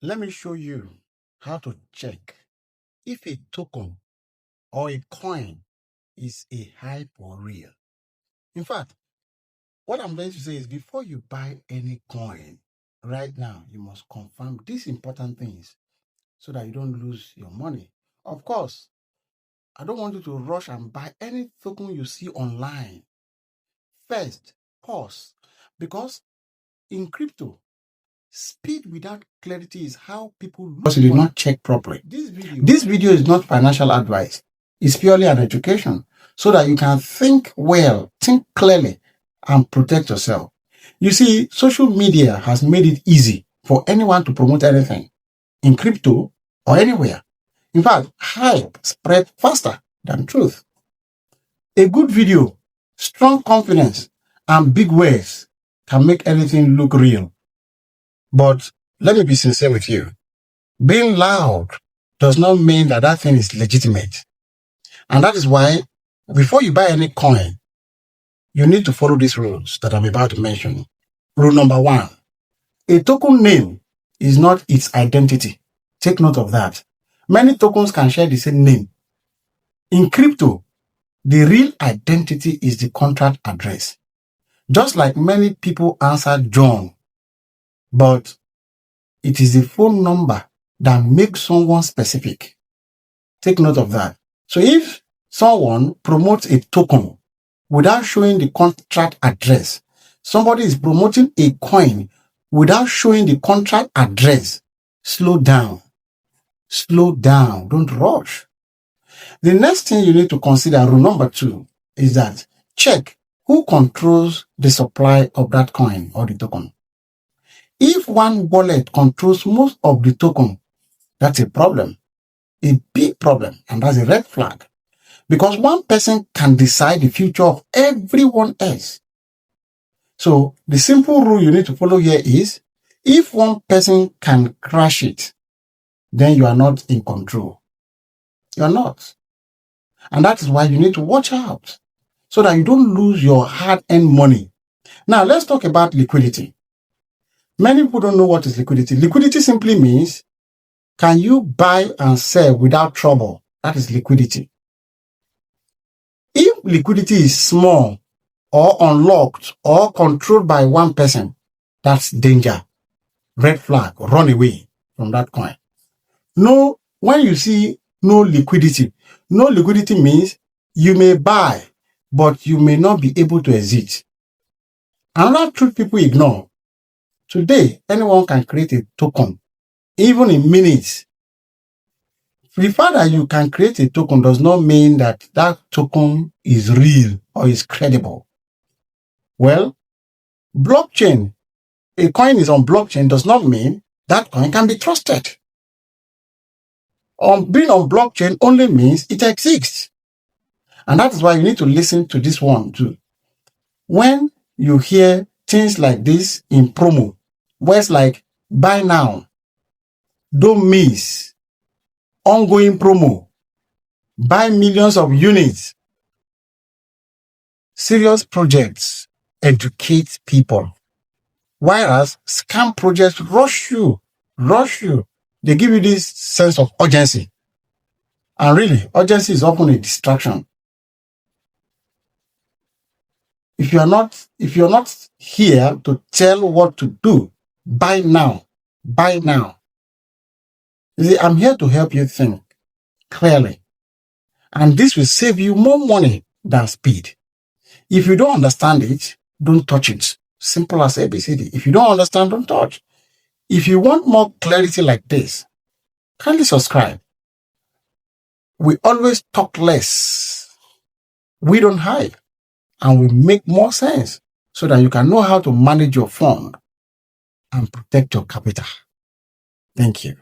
Let me show you how to check if a token or a coin is a hype or real. In fact, what I'm going to say is before you buy any coin right now, you must confirm these important things so that you don't lose your money. Of course, I don't want you to rush and buy any token you see online. First, pause, because in crypto, speed without clarity is how people lose. Because you did not check properly. This video is not financial advice. It's purely an education so that you can think well, think clearly, and protect yourself. You see, social media has made it easy for anyone to promote anything in crypto or anywhere. In fact, hype spread faster than truth. A good video, strong confidence, and big words can make anything look real. But let me be sincere with you. Being loud does not mean that that thing is legitimate. And that is why, before you buy any coin, you need to follow these rules that I'm about to mention. Rule number 1, a token name is not its identity. Take note of that. Many tokens can share the same name. In crypto, the real identity is the contract address. Just like many people answer John, but it is the phone number that makes someone specific. Take note of that. So if someone promotes a token without showing the contract address, somebody is promoting a coin without showing the contract address, slow down. Slow down. Don't rush. The next thing you need to consider, rule number 2, is that check who controls the supply of that coin or the token. If one wallet controls most of the token, that's a problem, a big problem, and that's a red flag. Because one person can decide the future of everyone else. So the simple rule you need to follow here is, if one person can crash it, then you are not in control. You are not. And that is why you need to watch out so that you don't lose your hard-earned money. Now, let's talk about liquidity. Many people don't know what is liquidity. Liquidity simply means, can you buy and sell without trouble? That is liquidity. If liquidity is small or unlocked or controlled by one person, that's danger. Red flag. Run away from that coin. No, when you see no liquidity means you may buy, but you may not be able to exit. Another truth people ignore. Today, anyone can create a token, even in minutes. The fact that you can create a token does not mean that that token is real or is credible. Well, blockchain, a coin is on blockchain does not mean that coin can be trusted. Being on blockchain only means it exists. And that is why you need to listen to this one too. When you hear things like this in promo, words like buy now, don't miss, ongoing promo, buy millions of units, serious projects educate people. Whereas scam projects rush you. They give you this sense of urgency. And really, urgency is often a distraction. If you're not here to tell what to do, buy now. You see, I'm here to help you think clearly. And this will save you more money than speed. If you don't understand it, don't touch it. Simple as ABCD. If you don't understand, don't touch. If you want more clarity like this, kindly subscribe. We always talk less. We don't hide. And we make more sense so that you can know how to manage your fund and protect your capital. Thank you.